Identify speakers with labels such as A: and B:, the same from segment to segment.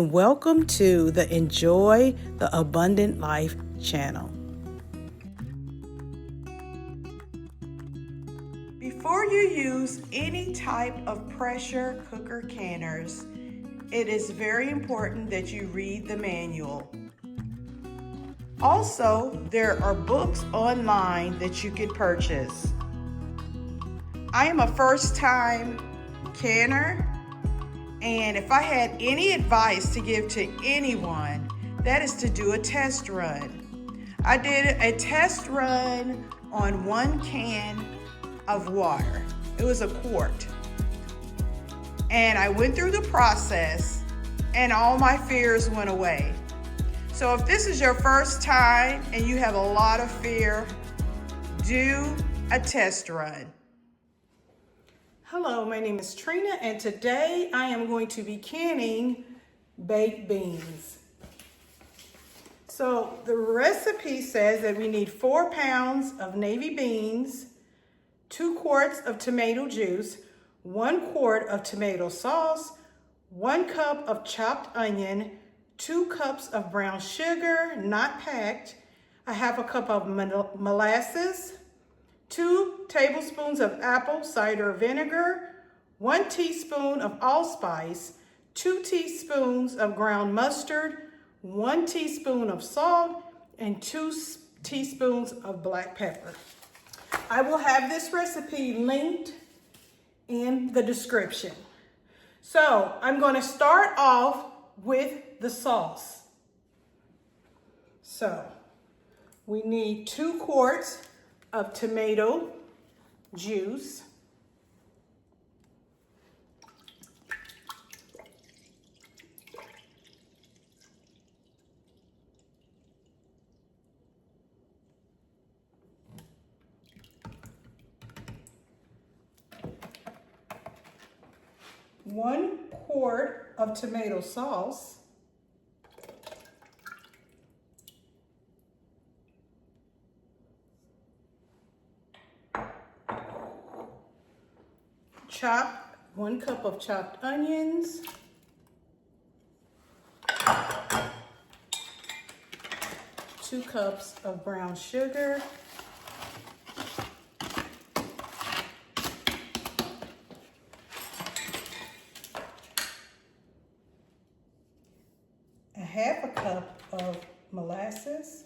A: Welcome to the Enjoy the Abundant Life channel. Before you use any type of pressure cooker canners, it is very important that you read the manual. Also, there are books online that you could purchase. I am a first-time canner, and if I had any advice to give to anyone, that is to do a test run. I did a test run on 1 can of water. It was a quart. And I went through the process and all my fears went away. So if this is your first time and you have a lot of fear, do a test run. Hello, my name is Trina, and today I am going to be canning baked beans. So the recipe says that we need 4 pounds of navy beans, 2 quarts of tomato juice, 1 quart of tomato sauce, 1 cup of chopped onion, 2 cups of brown sugar, not packed, a half a cup of molasses, 2 tablespoons of apple cider vinegar, 1 teaspoon of allspice, 2 teaspoons of ground mustard, 1 teaspoon of salt, and 2 teaspoons of black pepper. I will have this recipe linked in the description. So I'm going to start off with the sauce. So we need 2 quarts of tomato juice, 1 quart of tomato sauce, chop 1 cup of chopped onions, 2 cups of brown sugar, a half a cup of molasses,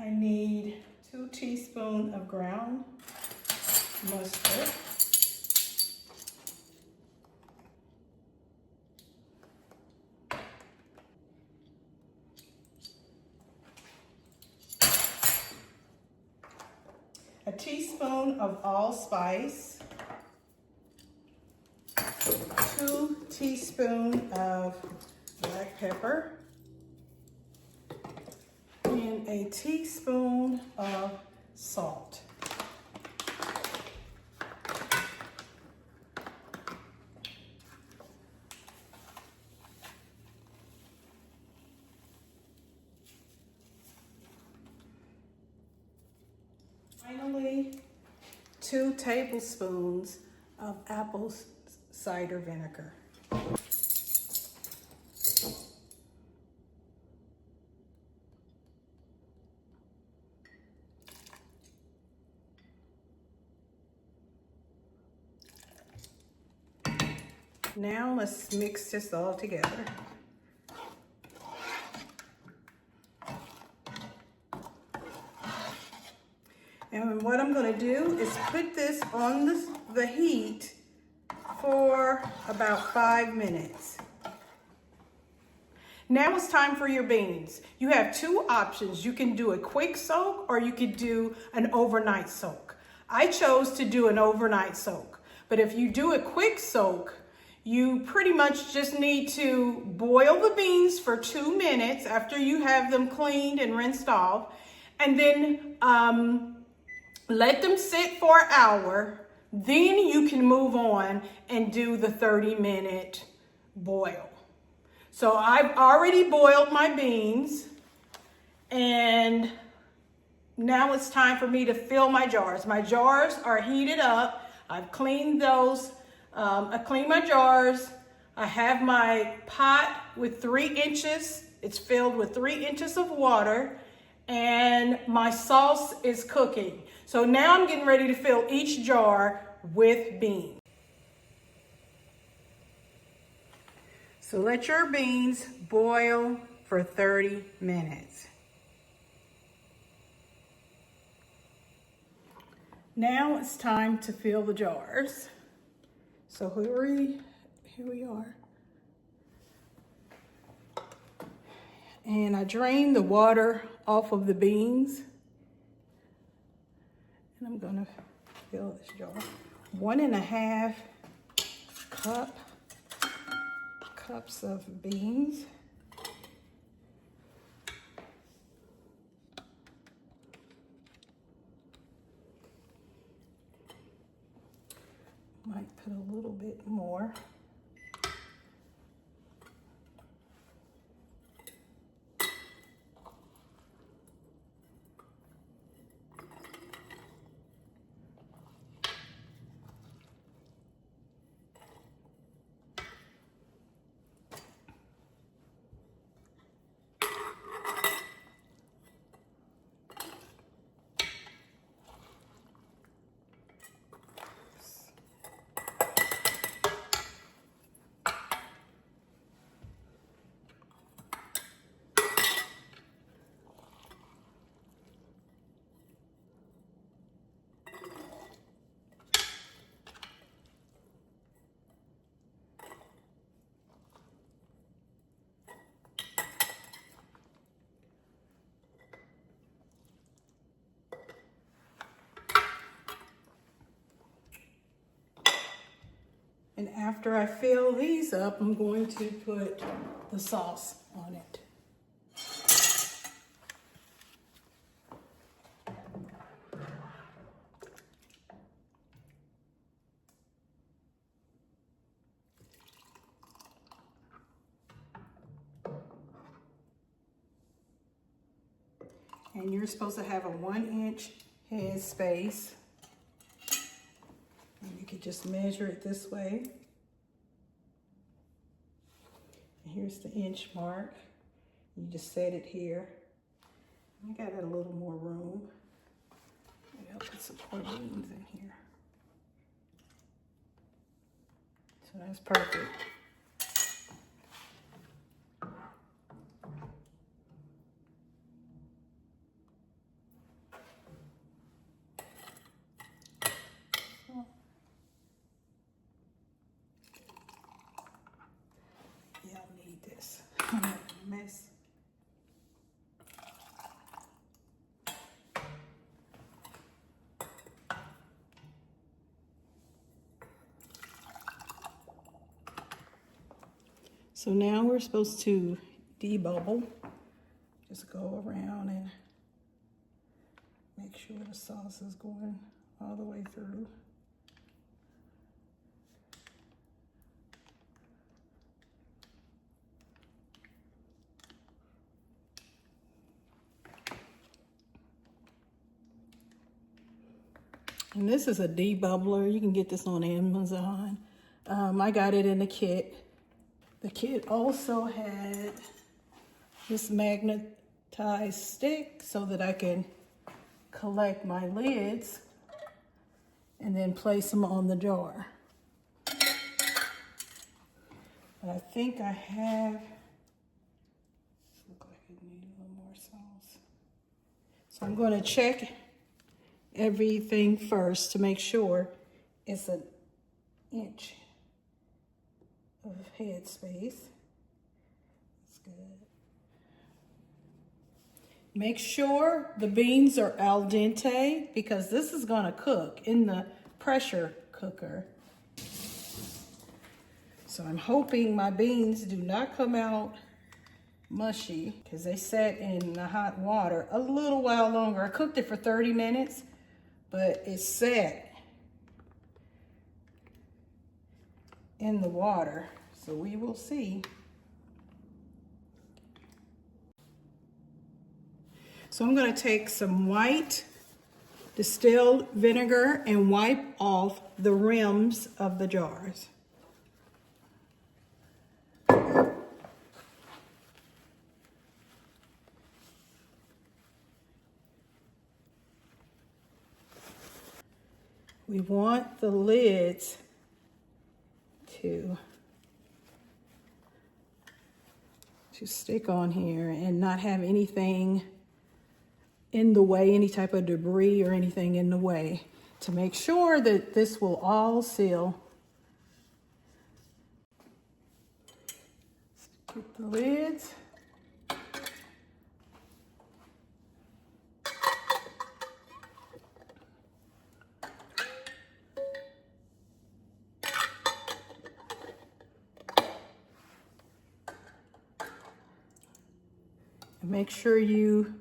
A: I need 2 teaspoons of ground mustard, a teaspoon of allspice, 2 teaspoons of black pepper, and a teaspoon of salt. Finally, 2 tablespoons of apple cider vinegar. Now let's mix this all together. And what I'm going to do is put this on the heat for about 5 minutes. Now it's time for your beans. You have two options. You can do a quick soak or you could do an overnight soak. I chose to do an overnight soak. But if you do a quick soak, you pretty much just need to boil the beans for 2 minutes after you have them cleaned and rinsed off, and then let them sit for an hour. Then you can move on and do the 30-minute boil. So I've already boiled my beans, and now it's time for me to fill my jars. My jars are heated up. I've cleaned those. I cleaned my jars. I have my pot with 3 inches. It's filled with 3 inches of water, and my sauce is cooking. So now I'm getting ready to fill each jar with beans. So let your beans boil for 30 minutes. Now it's time to fill the jars. So here we are. And I drained the water off of the beans. And I'm gonna fill this jar. 1.5 cups of beans. Might put a little bit more. And after I fill these up, I'm going to put the sauce on it. And you're supposed to have a 1-inch head space. And you can just measure it this way. And here's the inch mark. You just set it here. I got a little more room. I'll put some more beans in here. So that's perfect. Mess. So now we're supposed to debubble. Just go around and make sure the sauce is going all the way through. And this is a debubbler. You can get this on Amazon. I got it in the kit. The kit also had this magnetized stick so that I can collect my lids and then place them on the jar. But I think I have, look like it needs a little more sauce. So I'm going to check everything first to make sure it's an inch of head space. That's good. Make sure the beans are al dente because this is gonna cook in the pressure cooker. So I'm hoping my beans do not come out mushy because they sat in the hot water a little while longer. I cooked it for 30 minutes, but it sat in the water. So we will see. So I'm going to take some white distilled vinegar and wipe off the rims of the jars. We want the lids to stick on here and not have anything in the way, any type of debris or anything in the way, to make sure that this will all seal. Get the lids. And make sure you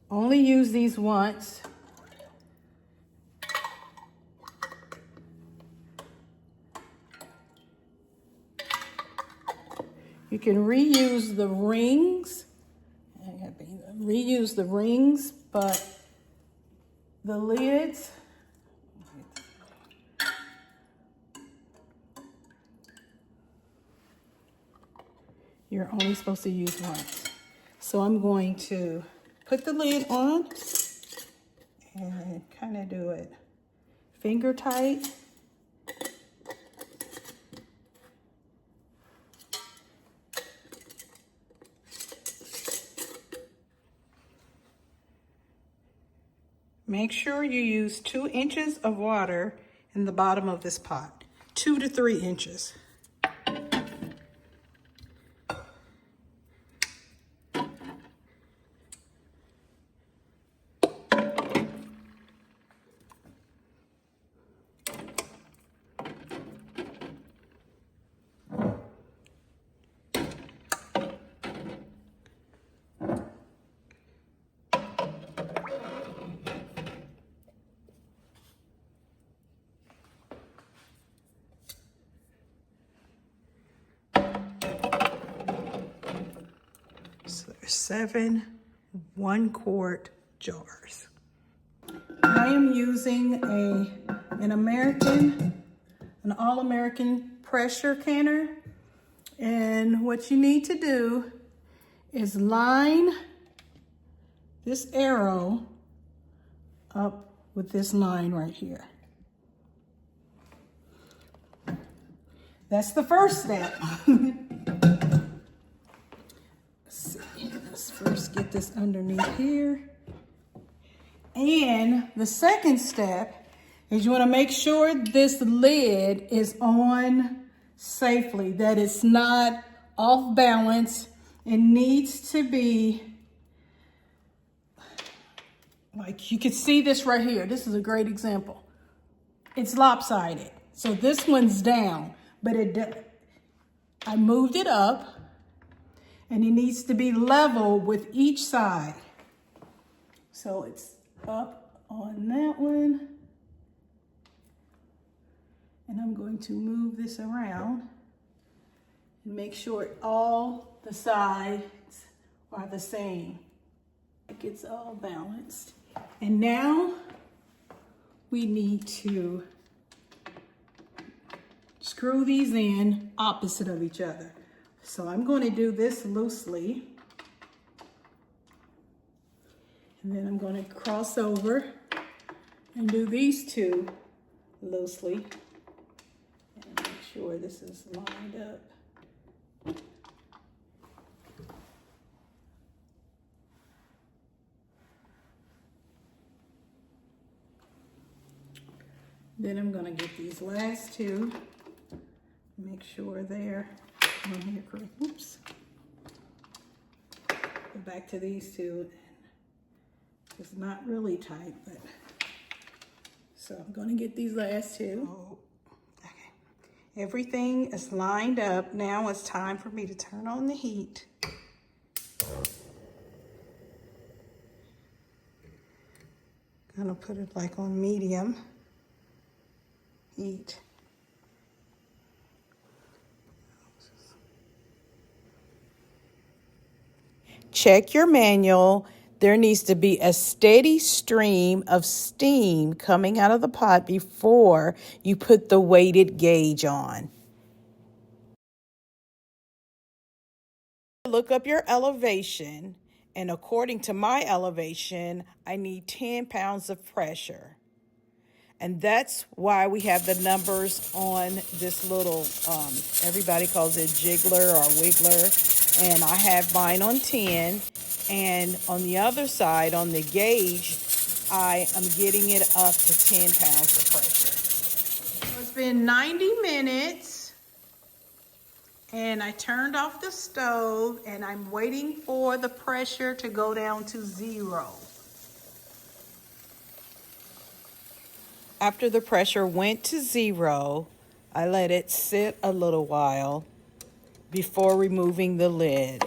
A: only use these once. You can reuse the rings. Reuse the rings, but the lids, you're only supposed to use once. So I'm going to put the lid on and kind of do it finger tight. Make sure you use 2 inches of water in the bottom of this pot, 2 to 3 inches. So there's 7 1-quart jars. I am using an All-American pressure canner. And what you need to do is line this arrow up with this line right here. That's the first step. Let's first get this underneath here. And the second step is you want to make sure this lid is on safely, that it's not off balance. It needs to be, like you can see this right here. This is a great example. It's lopsided. So this one's down, but I moved it up. And it needs to be level with each side. So it's up on that one. And I'm going to move this around and make sure all the sides are the same. It gets all balanced. And now we need to screw these in opposite of each other. So I'm going to do this loosely. And then I'm going to cross over and do these 2 loosely. And make sure this is lined up. Then I'm going to get these last 2, make sure they're on here correct. Oops. Go back to these 2 It's not really tight, but so I'm going to get these last two. Oh, okay. Everything is lined up. Now it's time for me to turn on the heat. Gonna put it like on medium heat. Check your manual. There needs to be a steady stream of steam coming out of the pot before you put the weighted gauge on. Look up your elevation, and according to my elevation, I need 10 pounds of pressure. And that's why we have the numbers on this little, everybody calls it jiggler or wiggler, and I have mine on 10. And on the other side, on the gauge, I am getting it up to 10 pounds of pressure. So it's been 90 minutes, and I turned off the stove, and I'm waiting for the pressure to go down to 0. After the pressure went to 0, I let it sit a little while before removing the lid.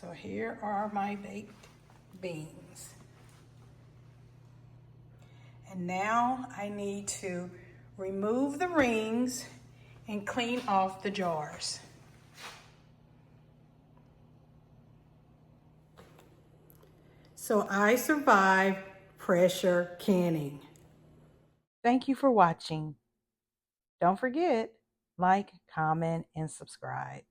A: So here are my baked beans. And now I need to remove the rings and clean off the jars. So I survived pressure canning. Thank you for watching. Don't forget, like, comment, and subscribe.